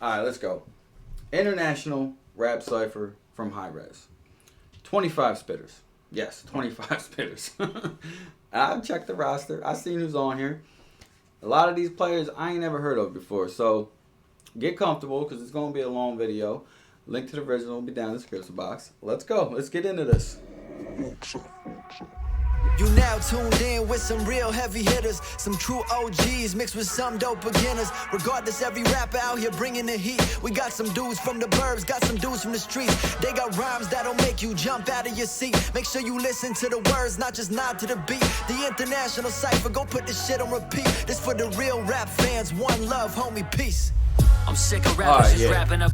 Alright, let's go. International Rap Cypher from HI-REZ. 25 spitters. Yes, 25 spitters. I've checked the roster. I've seen who's on here. A lot of these players I ain't never heard of before. So get comfortable because it's going to be a long video. Link to the original will be down in the description box. Let's go. Let's get into this. You now tuned in with some real heavy hitters, some true OGs mixed with some dope beginners. Regardless, every rapper out here bringing the heat. We got some dudes from the burbs, got some dudes from the streets. They got rhymes that'll make you jump out of your seat. Make sure you listen to the words, not just nod to the beat. The International Cypher, go put this shit on repeat. This for the real rap fans, one love, homie, peace. I'm sick of rappers just rapping up.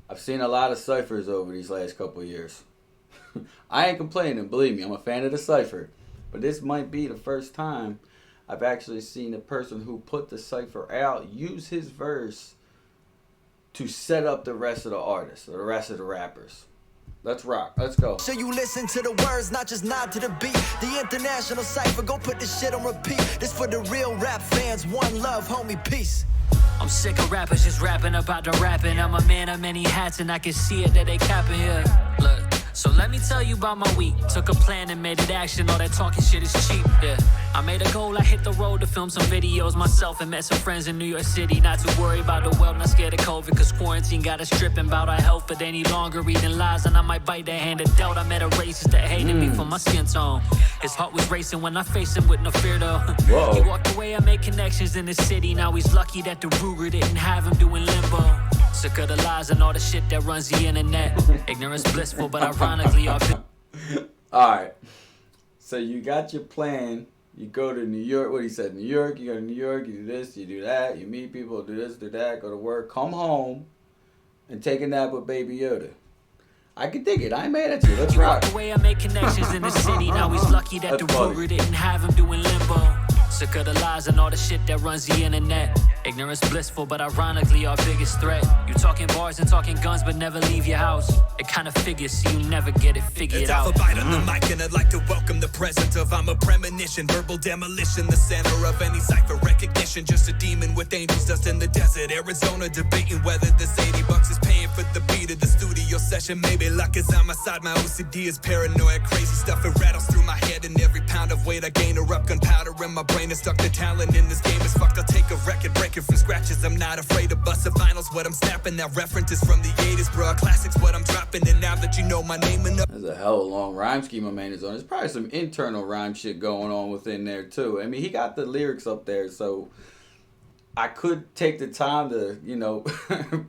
I've seen a lot of ciphers over these last couple of years. I ain't complaining, believe me, I'm a fan of the cypher. But this might be the first time I've actually seen a person who put the cypher out use his verse to set up the rest of the artists, or the rest of the rappers. Let's rock, let's go. So you listen to the words, not just nod to the beat. The International Cypher, go put this shit on repeat. This for the real rap fans, one love, homie, peace. I'm sick of rappers just rapping about the rapping. I'm a man of many hats and I can see it that they capping here. Look. So let me tell you about my week. Took a plan and made it action. All that talking shit is cheap, yeah. I made a goal, I hit the road to film some videos myself and met some friends in New York City. Not too worried about the world, not scared of COVID, cause quarantine got us tripping about our health. But any longer reading lies and I might bite their hand of dealt. I met a racist that hated me for my skin tone. His heart was racing when I faced him with no fear though. Whoa. He walked away, I made connections in the city. Now he's lucky that the Ruger didn't have him doing limbo. Sick of the lies and all the shit that runs the internet. Ignorance blissful, but ironically Alright. So you got your plan. You go to New York. What he said, New York, you go to New York, you do this, you do that, you meet people, do this, do that, go to work, come home, and take a nap with Baby Yoda. I can dig it. I ain't mad at you. Let's rock. The way I make connections in the city. Now he's lucky that the Ruger didn't have him doing limbo. Sick of the lies and all the shit that runs the internet. Ignorance blissful, but ironically our biggest threat. You talking bars and talking guns, but never leave your house. It kind of figures, so you never get it figured out. It's Alphabite on the mic, and I'd like to welcome the presence of I'm a premonition, verbal demolition, the center of any cipher recognition. Just a demon with angels dust in the desert, Arizona, debating whether this $80 is paying for the beat of the studio session. Maybe luck is on my side, my OCD is paranoid, crazy stuff it rattles through my head, and every pound of weight I gain erupt gunpowder in my brain. Stuck the talent in this game is fucked. I'll take a record, break it from scratches. I'm not afraid to bust the vinyls. What I'm snapping, that reference is from the 80s, bro. Classics, what I'm dropping. And now that you know my name enough. There's a hell of a long rhyme scheme my man is on. There's probably some internal rhyme shit going on within there too. I mean, he got the lyrics up there, so I could take the time to, you know,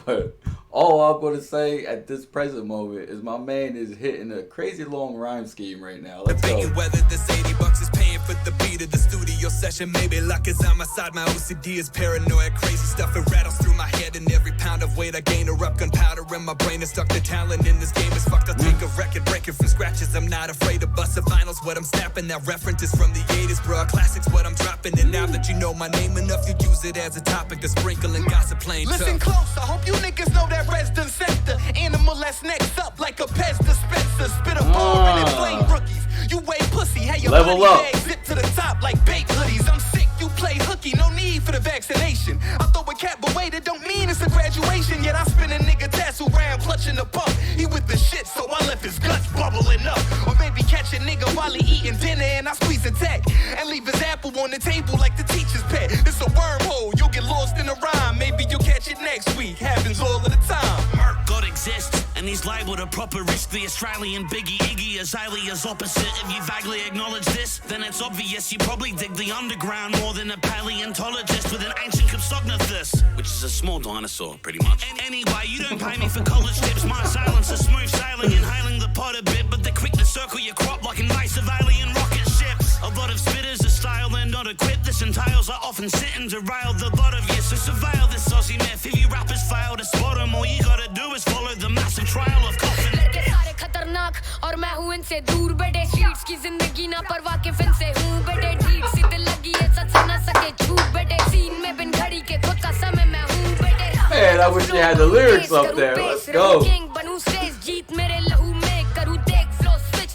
but all I'm going to say at this present moment is my man is hitting a crazy long rhyme scheme right now. Let's go. Whether this $80 is paying for the beat of the studio session. Maybe luck is on my side, my OCD is paranoid, crazy stuff it rattles through my head, and every pound of weight I gain erupt gunpowder in my brain. Is stuck the talent in this game is fucked. I'll take a record, break it from scratches. I'm not afraid to bust the vinyls. What I'm snapping, that reference is from the 80s, bro. Classics, what I'm dropping. And now that you know my name enough, you use it as a topic to sprinkle and gossip playing tough. Listen close, I hope you niggas know that resident sector. Animal that's next up like a Pez dispenser. Spit a bar and it flame rookies. You weigh pussy, hey your level money up. bag zip to the top like baked hoodies. I'm sick, you play hooky, no need for the vaccination. I throw a cap, but wait, it don't mean it's a graduation. Yet I spin a nigga tassel round clutching the pump. He with the shit, so I left his guts bubbling up. Or maybe catch a nigga while he eating dinner and I squeeze a tack and leave his apple on the table like the teacher's pet. It's a wormhole, you'll get lost in a rhyme. Maybe you'll catch it next week, happens all of the time. Mark God exists, and he's liable to proper risk. The Australian Biggie Iggy is highly as opposite. If you vaguely acknowledge this, then it's obvious you probably dig the underground more than a paleontologist with an ancient Compsognathus, which is a small dinosaur, pretty much. And anyway, you don't pay me for college tips. My silence is smooth sailing, inhaling the pot a bit, but they're quick to circle your crop like invasive alien rocket ships. A lot of spitters are style, they're not equipped. This entails I often sit and derail the lot of you. So surveil this saucy myth. If you rappers fail to spot them, all you gotta do is follow the massive trail of coffin. और मैं हूँ इनसे दूर बेटे sheets की जिंदगी ना परवाह के फिन से हूँ बेटे ढीठ सी दिल लगी है सच ना सके झूठ बेटे सीन में बिन घड़ी के खुद का समय मैं हूँ बेटे Man, I wish you had the lyrics up there. Let's go. बनूं स्टेज जीत मेरे लहू में करूँ देख फ्लो स्विच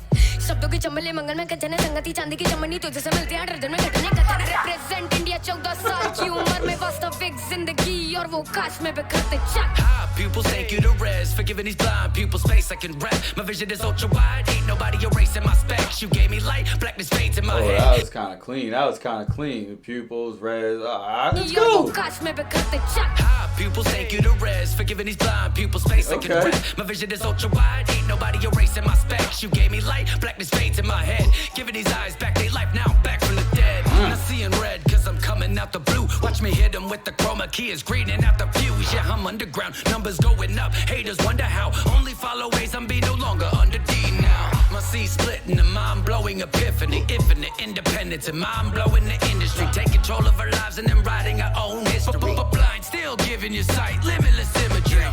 शब्दों की भी चमले मंगल में कचने संगति चांदी की चमनी तुझसे मिलते हैं दर्जन में घटने कचने represent India 14 साल की उम्र में वास्तविक जिंदगी और वो काश में बिखरते चक High pupils, thank you to Rez for giving these blind pupils space. I can rap. My vision is ultra wide. Ain't nobody erasing my specs. You gave me light, blackness fades in my head. That was kind of clean. That was kind of clean. Pupils, Rez. Let's go. High pupils, thank you to Rez for giving these blind pupils space. I can rap. My vision is ultra wide. Ain't nobody erasing my specs. You gave me light, blackness fades in my head. Giving these eyes back their life. Now I'm back from the dead. Now seeing red, cause I'm coming out the blue. Watch me hit them with the chroma key. Is greening out the fuse. Yeah, I'm underground. Numbers going up. Haters wonder how. Only follow ways. I'm be no longer under D now. My seed splitting, a mind-blowing epiphany. Infinite independence and mind-blowing the industry. Take control of our lives and then writing our own history. Blind, still giving you sight. Limitless imagery.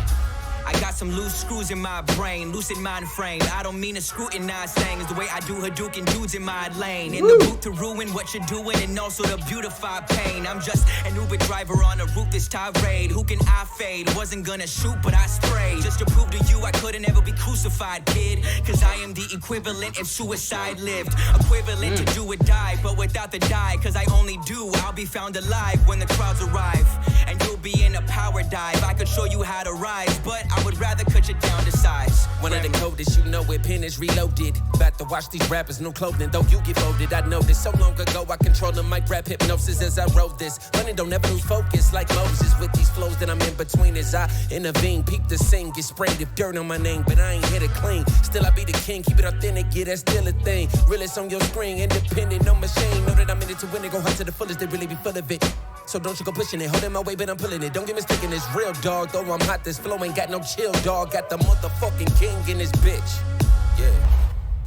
I got some loose screws in my brain, lucid mind frame. I don't mean to scrutinize things the way I do Hadouken dudes in my lane. In the booth to ruin what you're doing and also to beautify pain. I'm just an Uber driver on a ruthless tirade. Who can I fade? Wasn't gonna shoot, but I sprayed. Just to prove to you I couldn't ever be crucified, kid. Cause I am the equivalent if suicide lived. Equivalent to do or die, but without the die. Cause I only do, I'll be found alive when the crowds arrive. And you'll be in a power dive. I could show you how to rise, but I would rather cut you down to size. One of the coldest, you know it, pen is reloaded. About to watch these rappers, no clothing, though you get folded. I know this so long ago, I control the mic, rap hypnosis as I wrote this. Running, don't ever lose focus like Moses. With these flows that I'm in between as I intervene. Peep the sing, get sprayed if dirt on my name, but I ain't hit it clean. Still I be the king, keep it authentic, yeah, that's still a thing. Realest on your screen, independent, no machine. Know that I'm in it to win it, go hard to the fullest, they really be full of it. So don't you go pushing it, holding my way, but I'm pulling it. Don't get mistaken, it's real, dog. Though I'm hot, this flow ain't got no chill, dog. Got the motherfucking king in this bitch.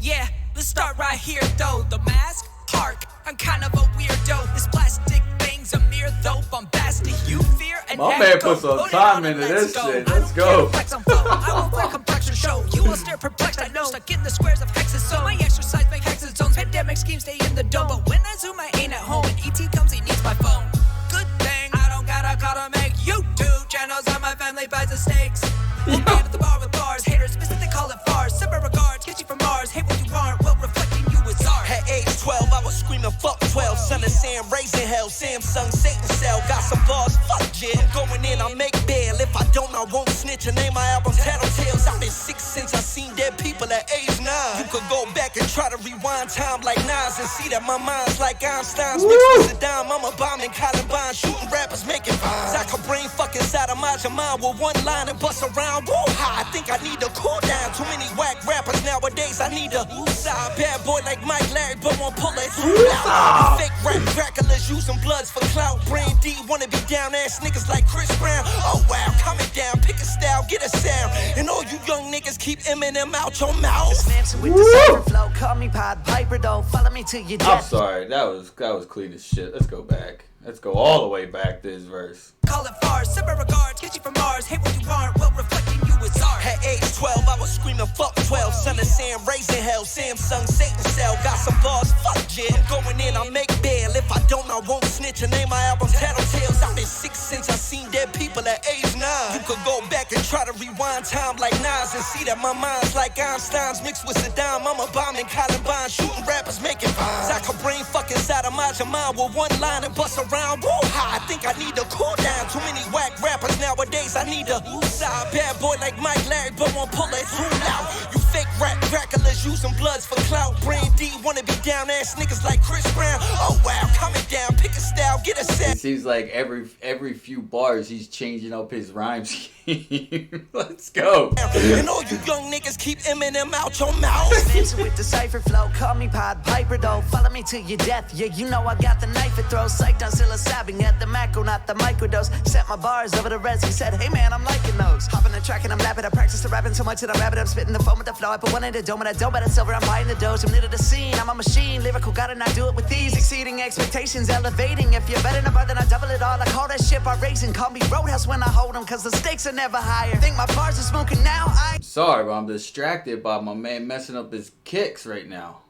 Yeah, let's start right here though. The mask, hark, I'm kind of a weirdo. This plastic thing's a mere though bombastic. You fear and my man put some time into this shit. Let's go. I won't wear complexion show. You will stare perplexed, I know. Stuck in the squares of hexes. So my exercise make hexes zones. Pandemic schemes stay in the dome. But when I zoom, I ain't at home. When ET comes, he needs my phone. Good thing I don't gotta call to make YouTube channels on my family buys the steaks. We'll be at the bar with bars. Haters miss it, they call it farce. Separate regards, get you from Mars. Hate what you aren't, well reflecting you is art. At age 12, I was screaming fuck 12. Son of Sam, raising hell. Samsung, Satan cell. Got some bars, fuck jail. I'm going in, I'll make bail. If I don't, I won't snitch. And name my album Tattletales. I've been 6 since I seen dead people at age 9. You could go back and try to rewind time like Nas and see that my mind's like Einstein's. Mixed with Saddam, I'm a bomb in Columbine. Shooting rappers, making vines. I could brain fuck inside of my mind with one line and bust around. Woo, I think I need to cool down. Too many whack rappers nowadays. I need a side bad boy like Mike Larry, but won't pull it too loud. Fake rap Dracula's using bloods for clout. Brain D wanna be down ass niggas like Chris Brown. Oh wow, coming down, pick a style, get a sound. And all you young niggas keep Eminem out your mouth. With the cypher flow, call me Pod Piper though. Follow me to your death. I'm sorry, that was clean as shit. Let's go back. Let's go all the way back to this verse. Call it farce, separate regards, get you from Mars. Hate what you aren't, well reflecting you is art. At age 12, I was screaming fuck 12. Son of Sam, raising hell. Samsung, Satan cell. Got some bars, fuck jail. I'm going in, I'll make bail. If I don't, I won't snitch. And name my album Tattletales. I've been 6 since I seen dead people at age 9. You could go back and try to rewind time like Nas and see that my mind's like Einstein's. Mixed with Saddam, I'm a bomb in Columbine. Shooting rappers, making vines. I could brain fuck inside of my mind with one line and bust around. Woo, I think I need to cool down. Too many whack rappers nowadays. I need a side bad boy like Mike Larry, but won't pull it too loud. You fake rap Dracula's using bloods for clout. Brain D wanna be down ass niggas like Chris Brown. Oh wow, coming down, pick a style, get a set. It seems like every few bars he's changing up his rhyme scheme. Let's go. And all you young niggas keep Eminem out your mouth. With the cypher flow, call me Pod Piper though. Follow me to your death. Yeah, you know I got the knife it throws. Psyched on psilocybin at the macro, not the microdose. Set my bars over the res. He said, hey man, I'm liking those. Hop on the track and I'm lapping. I practice the rapping so much that I'm rapping. I'm spitting the foam with the flow. I put one in the dome and I don't bet it's silver. I'm buying the dose. I'm lit to the scene. I'm a machine. Lyrical God and I do it with these. Exceeding expectations, elevating. If you're better than bar, then I double it all. I call that shit by raising. Call me Roadhouse when I hold them, cause the stakes are never higher. Think my bars are smoking now. Sorry, but I'm distracted by my man messing up his kicks right now.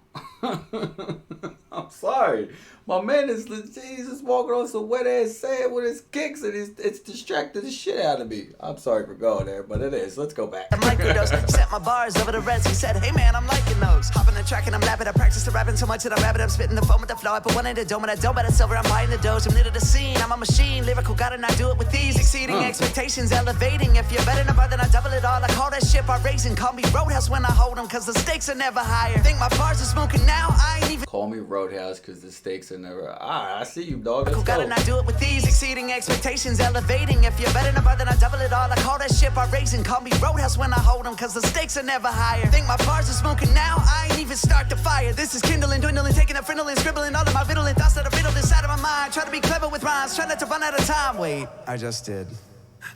I'm sorry. My man is he's just walking on some wet ass sand with his kicks, and it's distracted the shit out of me. I'm sorry for going there, but it is. Let's go back. Microdose, set my bars over the reds. He said, hey man, I'm liking those. Hopping the track and I'm lapping. I practice the rapping so much that I'm rapping. I'm spitting the foam with the flow. I put one in the dome and I don't bet a silver. I'm buying the dose. I'm new to the scene. I'm a machine. Lyrical, gotta not do it with these. Exceeding expectations, elevating. If you're better than bar, then I double it all. I call that shit by raising. Call me Roadhouse when I hold them, cause the stakes are never higher. Think my bars are smoking now. I ain't even. Call me Roadhouse cause the stakes are never. I see you, dog. Let's gotta go. not do it with these. Exceeding expectations, elevating. If you're better than bar, then I double it all. I call that shit by raising. Call me Roadhouse when I hold them, cause the stakes are never higher. Think my bars are smoking now. I ain't even start the fire. This is kindling, dwindling, taking a friendly, scribbling all of my riddling thoughts that are riddled inside of my mind. Try to be clever with rhymes, try not to run out of time. Wait, I just did.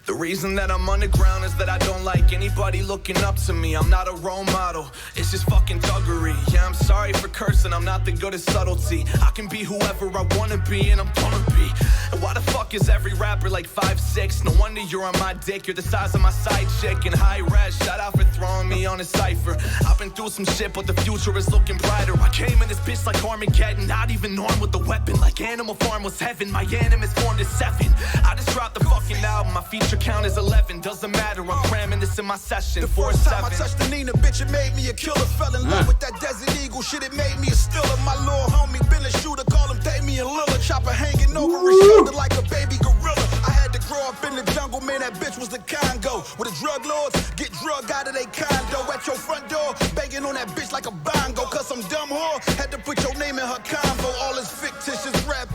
The reason that I'm underground is that I don't like anybody looking up to me. I'm not a role model, it's just fucking thuggery. Yeah, I'm sorry for cursing, I'm not the good at subtlety. I can be whoever I wanna be, and I'm gonna be. And why the fuck is every rapper like 5'6"? No wonder you're on my dick, you're the size of my side chick. And HI-REZ, shout out for throwing me on a cypher. I've been through some shit, but the future is looking brighter. I came in this bitch like Armageddon, not even armed with a weapon. Like Animal Farm was heaven, my animus formed is 7. I just dropped the fucking album, my feature count is 11. Doesn't matter, I'm cramming this in my session. The first time I touched the Nina, bitch, it made me a killer. Fell in love with that Desert Eagle shit, it made me a stiller. My little homie been a shooter, call him Damian Lillard. Chopper hanging over his shoulder like a baby gorilla. I had to grow up in the jungle, man, that bitch was the Congo. Where the drug lords get drug out of their condo. At your front door, banging on that bitch like a bongo. Cause some dumb whore had to put your name in her combo. All this fictitious rap.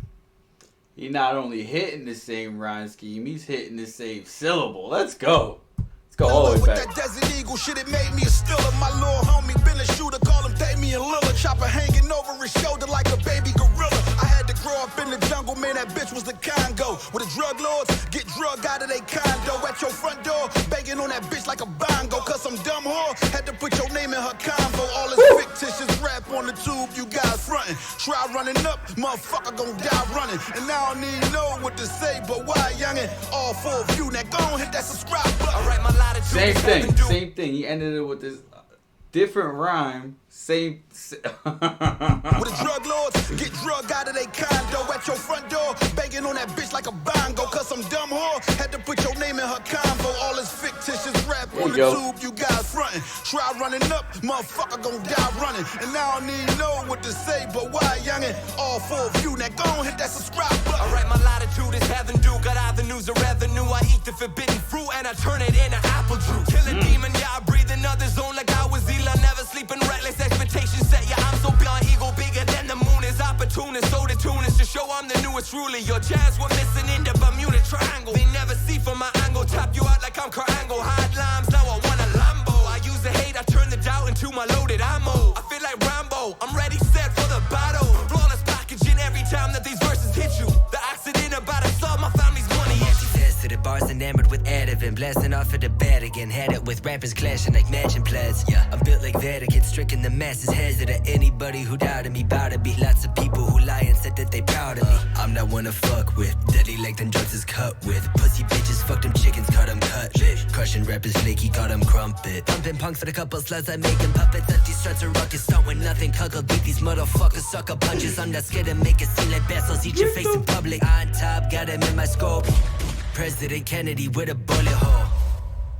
He not only hitting the same rhyme scheme, he's hitting the same syllable. Let's go. Let's go all the way back. With that Desert Eagle shit, it made me a stiller. My little homie been a shooter, call him Damian Lillard. Chopper hanging over his shoulder like a baby gorilla. I had to grow up in the jungle, man, that bitch was the Congo. Where the drug lords get drug out of their condo. At your front door, banging on that bitch like a bongo. Cause some dumb whore had to put your name in her combo. All this fictitious rap on the tube, you guys frontin'. Try running up, motherfucker gon' die running. And I don't even know what to say, but why youngin'? All for a view, now go on, hit that subscribe button. Alright, my latitude Same thing. He ended it with this different rhyme. Same. Where the drug lords get drug out of their condo. At your front door, banging on that bitch like a bongo. Cause some dumb whore had to put your name in her combo. All this fictitious rap on the tube, you guys frontin'. Try running up, motherfucker gon' die running. And I don't even know what to say, but why youngin'? All for a view, now go on, hit that subscribe button. Alright, my latitude is heaven due. Got avenues of revenue. I eat the forbidden fruit and I turn it into apple juice. Kill a demon, yeah, I breathe another zone like I was Ela. Never sleeping reckless, expectations set. Yeah, I'm so beyond ego, bigger than the moon is opportunist. So the tune is to show I'm the newest ruler. Your jazz were missing in the Bermuda Triangle. They never see from my angle. Tap you out like I'm Carango. Hide limes, now I want a Lambo. I use the hate, I turn the doubt into my loaded ammo. I feel like Rambo, I'm ready, set for the battle. Flawless packaging every time that these verses hit you. The accident about to solve my family's money issues. To the bars enamored with Ativan, blasting off of the bat again. Had it with rappers clashing like matching plaids. Yeah, I'm built like Vatican, stricken the masses' heads to anybody who doubted me. Bout to be lots of people who lie and said that they proud of me. I'm not one to fuck with, deadly like them drugs is cut with. Pussy bitches, fuck them chickens, cut them cutlet. Crushing rappers flaky, got them crumpet. Pumping punks for the couple sluts, I make them puppets. Empty struts and ruckus, stunt with nothing. Cuckle beat these motherfuckers, sucker punches. I'm not scared to make it seem like battles, eat your face in public. On top, got him in my scope. President Kennedy with a bullet hole.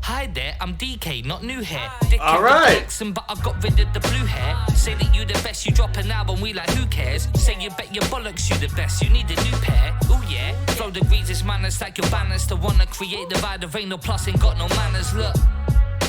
Hi there, I'm DK, not new hair. Dick All right. Jackson, but I got rid of the blue hair. Say that you the best, you drop an album, we like, who cares? Say you bet your bollocks you the best, you need a new pair. Ooh yeah, flow the greases manners like your banners. To wanna create divide, there ain't no plus, ain't got no manners. Look,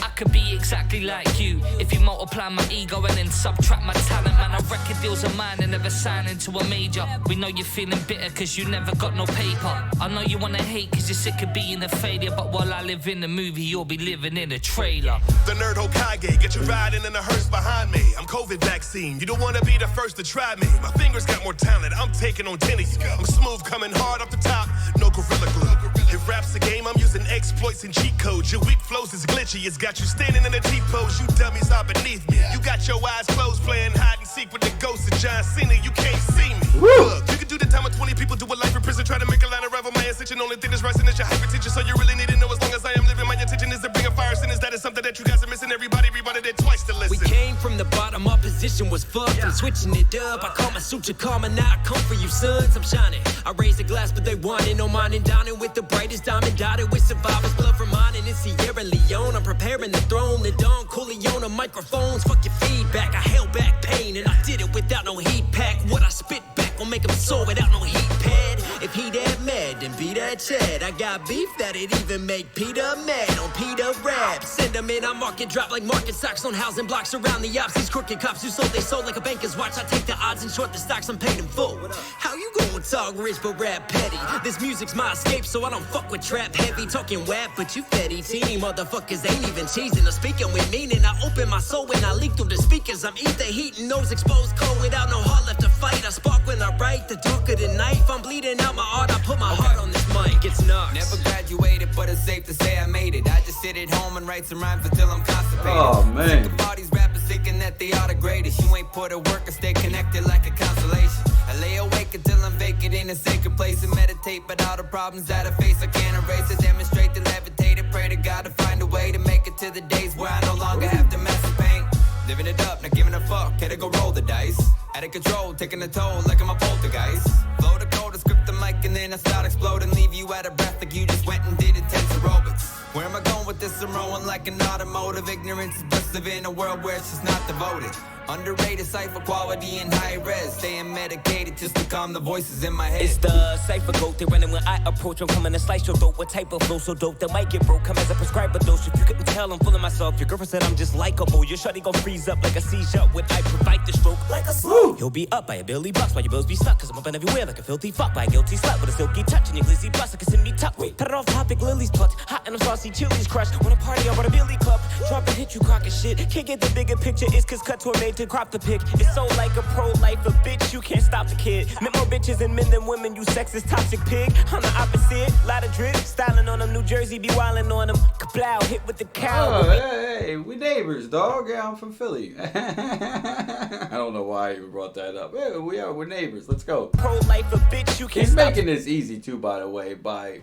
I could be exactly like you if you multiply my ego and then subtract my talent. Man, a record deal's a mine and never sign into a major. We know you're feeling bitter cause you never got no paper. I know you wanna hate cause you're sick of being a failure, but while I live in the movie, you'll be living in a trailer. The nerd Hokage, get you riding in a hearse behind me. I'm COVID vaccine, you don't wanna be the first to try me. My fingers got more talent, I'm taking on tennis. I'm smooth, coming hard off the top, no Gorilla Glue. If rap's a game, I'm using exploits and cheat codes. Your weak flows is glitchy, it's got you standing in a T-pose. You dummies are beneath me. You got your eyes closed, playing hide and seek with the ghost of John Cena. You can't see me. Look, you can do the time of 20 people, do a life in prison, try to make a line of rival my ascension. Only thing that's rising is your hypertension, so you really need to know as long as I am living. My intention is to bring a fire sentence. That is something that you guys are missing. Everybody rewanted it twice to listen. We came from the bottom, my position was fucked. I'm switching it up. I call my suture karma, now I come for you, sons. I'm shining. I raise the glass, but they want it. No mine and dining with the brightest diamond dotted with survivors' blood from mine. And it's Sierra Leone. I'm preparing the throne. The Don Corleone on microphones. Fuck your feedback. I held back pain, and I did it without no heat pack. What I spit back will make them soar without no heat pad. If he that mad, then be that Chad. I got beef that it even make Peter mad on Peter Rap. Send them in, I market drop like market stocks on housing blocks around the ops. These crooked cops who sold they sold like a banker's watch. I take the odds and short the stocks, I'm paid in full. How you gon' talk rich but rap petty? This music's my escape, so I don't fuck with trap heavy. Talking wap, but you fetty teeny motherfuckers ain't even cheesing or speaking with meaning. I open my soul when I leak through the speakers. I'm ether heating those exposed cold without no heart left to fight. I spark when I write, the darker the knife. I'm bleeding out my art, I put my heart on this mic. It's nuts. Never graduated, but it's safe to say I made it. I just sit at home and write some rhymes until I'm constipated. Oh, man. Sick of all these rappers thinking that they are the greatest. You ain't put a work or stay connected like a constellation. I lay awake until I'm vacant in a sacred place and meditate, but all the problems that I face I can't erase it. Demonstrate to levitate and pray to God to find a way to make it to the days where I no longer have to mess with pain. Living it up, not giving a fuck, had to go roll the dice. Out of control, taking a toll like I'm a poltergeist. Flow the code, script the mic, and then I start exploding. Leave you out of breath like you just went and did intense aerobics. Where am I going with this? I'm rolling like an automotive. Ignorance is bliss, live in a world where it's just not devoted. Underrated cypher quality and high-res. Staying medicated just to calm the voices in my head. It's the cypher goat. They running when I approach. I'm coming to slice your throat. What type of flow so dope that might get broke? Come as a prescriber dose. If you couldn't tell, I'm full of myself. Your girlfriend said I'm just likable. Your shorty gon' freeze up like a seizure when I provide the stroke. Like a slow. You'll be up by a Billy Bucks while your bills be stuck. Cause I'm up and everywhere like a filthy fuck by a guilty slut with a silky touch and your glizzy bust like a send me tuck. Wait, put it off topic, Lily's plucked. Hot and I'm saucy, chilies crushed. When a party, I brought a Billy Club. Drop and hit you, crockin' shit. Can't get the bigger picture. It's cause cuts were made to crop the pic. It's so like a pro-lifer, bitch, you can't stop the kid. Met more bitches and men than women, you sexist toxic pig. I'm the opposite, lot of drip, styling on them, New Jersey be wildin' on them. Kablow, hit with the cow. Oh, hey, we neighbors, dog. Yeah, I'm from Philly. I don't know why I even brought that up. Yeah, we're neighbors. Let's go. Pro-lifer, bitch, you can't He's stop. making this easy too, by the way, by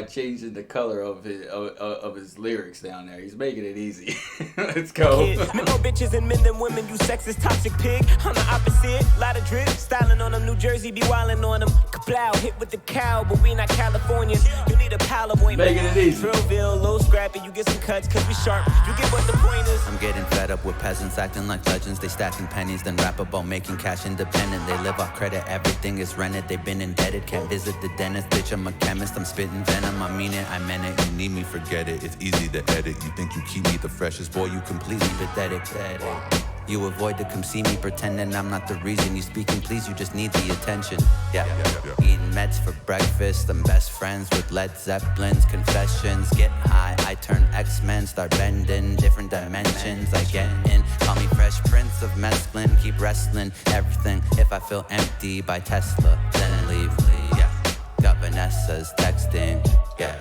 changing the color of his lyrics down there. He's making it easy. Let's go. Met more bitches and men than women, you sexist toxic pig. I'm the opposite, lot of drip, styling on them, New Jersey be wildin' on them. Kablow, hit with the cow, but we not Californians. You need a pal of ointment. Making it easy. Thrillville, low scrappy, you get some cuts, cause we sharp. You get what the point is. I'm getting fed up with peasants acting like legends. They stacking pennies, then rap about making cash independent. They live off credit, everything is rented. They've been indebted, can't visit the dentist. Bitch, I'm a chemist, I'm spitting venom. I mean it, I meant it. You need me, forget it. It's easy to edit. You think you keep me the freshest, boy, you completely pathetic. You avoid to come see me, pretending I'm not the reason you speaking. Please, you just need the attention. Yeah. Eating meds for breakfast. I'm best friends with Led Zeppelin's confessions. Get high, I turn X-Men, start bending different dimensions. I get in, call me Fresh Prince of Mescaline. Keep wrestling everything. If I feel empty by Tesla, then I leave. Yeah. Got Vanessa's texting. Yeah.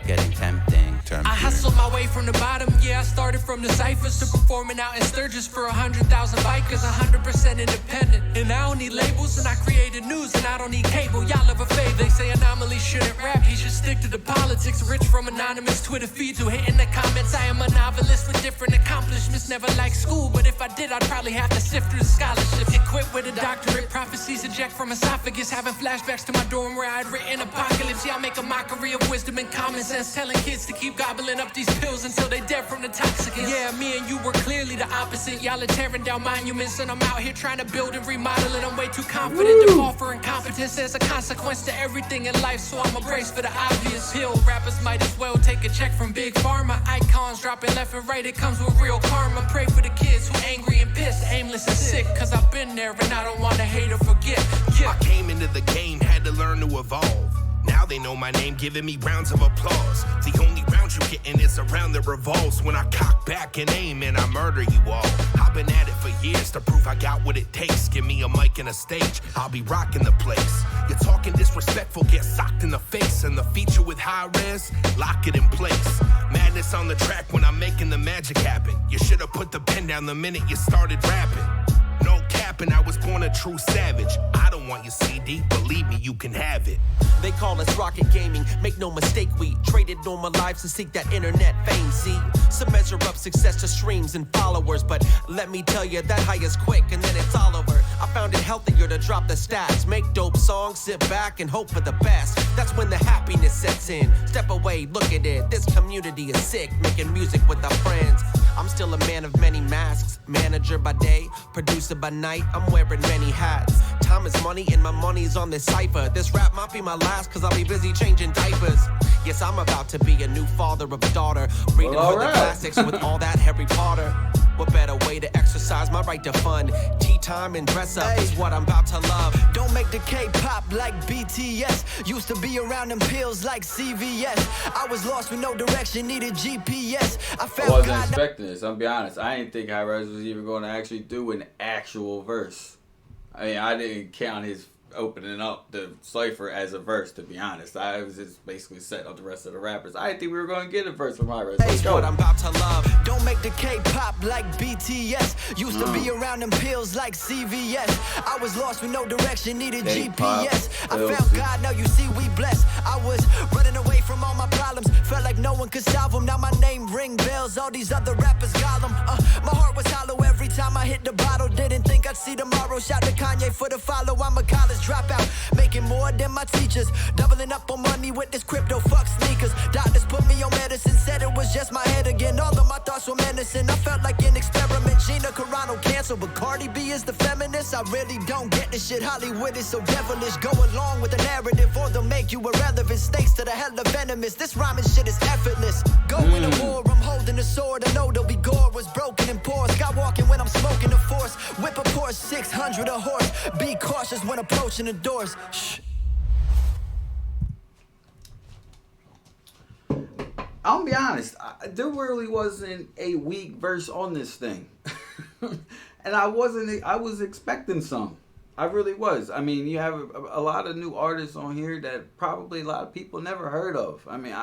Getting tempting. I hustled my way from the bottom, yeah, I started from the ciphers to performing out in Sturgis for 100,000 bikers, 100% independent. And I don't need labels, and I created news, and I don't need cable. Y'all love a fade, they say Anomaly shouldn't rap, he should stick to the politics. Rich from anonymous Twitter feeds who hit in the comments. I am a novelist with different accomplishments, never like school, but if I did, I'd probably have to sift through the scholarships. Equipped with a doctorate, prophecies eject from esophagus, having flashbacks to my dorm where I'd written apocalypse. Y'all make a mockery of wisdom and common sense, telling kids to keep gobbling up these pills until they dead from the toxicants. Yeah, me and you were clearly the opposite. Y'all are tearing down monuments, and I'm out here trying to build and remodel it. I'm way too confident to fall for incompetence. There's a consequence to everything in life, so I'm a brace for the obvious. Pill rappers might as well take a check from Big Pharma. Icons dropping left and right, it comes with real karma. Pray for the kids who angry and pissed, aimless and sick, cause I've been there and I don't want to hate or forget. Yeah. I came into the game, had to learn to evolve. Now they know my name, giving me rounds of applause. The only round you getting is a round that revolves when I cock back and aim and I murder you all. I've been at it for years to prove I got what it takes. Give me a mic and a stage, I'll be rocking the place. You're talking disrespectful, get socked in the face. And the feature with HI-REZ, lock it in place. Madness on the track when I'm making the magic happen. You should've put the pen down the minute you started rapping. No cap. rapping, I was born a true savage. I don't want your CD, believe me, you can have it. They call us Rocket Gaming, make no mistake, we traded normal lives to seek that internet fame. See, some measure up success to streams and followers, but let me tell you, that high is quick and then it's all over. I found it healthier to drop the stats, make dope songs, sit back and hope for the best. That's when the happiness sets in. Step away, look at it, this community is sick, making music with our friends. I'm still a man of many masks, manager by day, producer by night, I'm wearing many hats. Time is money and my money's on this cypher. This rap might be my last cause I'll be busy changing diapers. Yes, I'm about to be a new father of a daughter, reading Well, for the classics with all that Harry Potter. What better way to exercise my right to fun? Tea time and dress up is what I'm about to love. Don't make the K-pop like BTS. Used to be around them pills like CVS. I was lost with no direction, needed GPS. I wasn't expecting this, I'll be honest. I didn't think HI-REZ was even going to actually do an actual verse. I mean, I didn't count his opening up the cypher as a verse, to be honest. I was just basically setting up the rest of the rappers. I didn't think we were going to get a verse from HI-REZ. Let's go. What I'm about to love. Don't make the K-pop like BTS. Used to be around them pills like CVS. I was lost with no direction, needed GPS. I found God, now you see we blessed. I was running away from all my problems. Felt like no one could solve them. Now my name ring bells. All these other rappers got them. My heart was hollow every time I hit the bottle. Didn't think I'd see tomorrow. Shout to Kanye for the follow. I'm a college dropout, making more than my teachers. Doubling up on money with this crypto, fuck sneakers. Doctors put me on medicine, said it was just my head again. All of my thoughts were menacing. I felt like an experiment. Gina Carano canceled, but Cardi B is the feminist. I really don't get this shit. Hollywood is so devilish. Go along with the narrative or they'll make you irrelevant. Stakes to the hell of venomous. This rhyming shit is effortless. Going to war, I'm holding a sword. I know there'll be gore. Was broken and poor. Skywalking when I'm smoking the force. Whip a Porsche 600 a horse. Be cautious when approaching the doors. Shh. I'll be honest, there really wasn't a weak verse on this thing. And I was expecting some. I really was. I mean, you have a lot of new artists on here that probably a lot of people never heard of. I mean,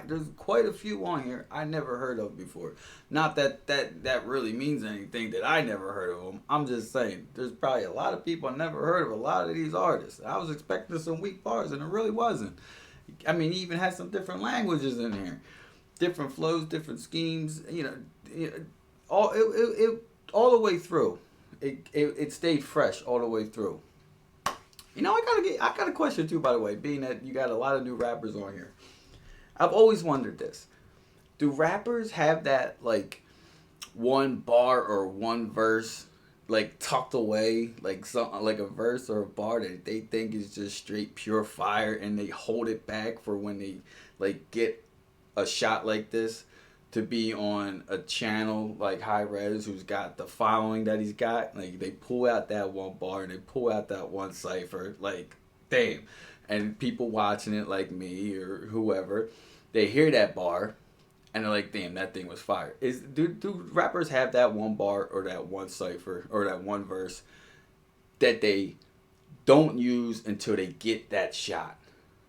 there's quite a few on here I never heard of before. Not that really means anything that I never heard of them. I'm just saying, there's probably a lot of people I never heard of a lot of these artists. I was expecting some weak bars, and it really wasn't. I mean, he even had some different languages in here. Different flows, different schemes, all the way through. It stayed fresh all the way through. I got a question too, by the way, being that you got a lot of new rappers on here. I've always wondered this. Do rappers have that, like, one bar or one verse, like, tucked away, like something like a verse or a bar that they think is just straight pure fire, and they hold it back for when they, like, get a shot like this to be on a channel like HI-REZ, who's got the following that he's got? Like, they pull out that one bar and they pull out that one cypher, like, damn. And people watching it, like me or whoever, they hear that bar and they're like, damn, that thing was fire. Do rappers have that one bar or that one cypher or that one verse that they don't use until they get that shot?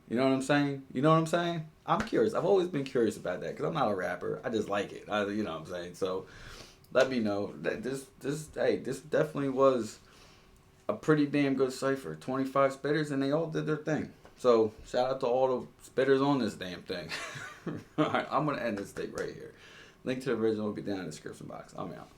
You know what I'm saying? I'm curious. I've always been curious about that because I'm not a rapper. I just like it. You know what I'm saying? So let me know. That this definitely was a pretty damn good cypher. 25 spitters, and they all did their thing. So shout out to all the spitters on this damn thing. All right, I'm going to end this thing right here. Link to the original will be down in the description box. I'm out.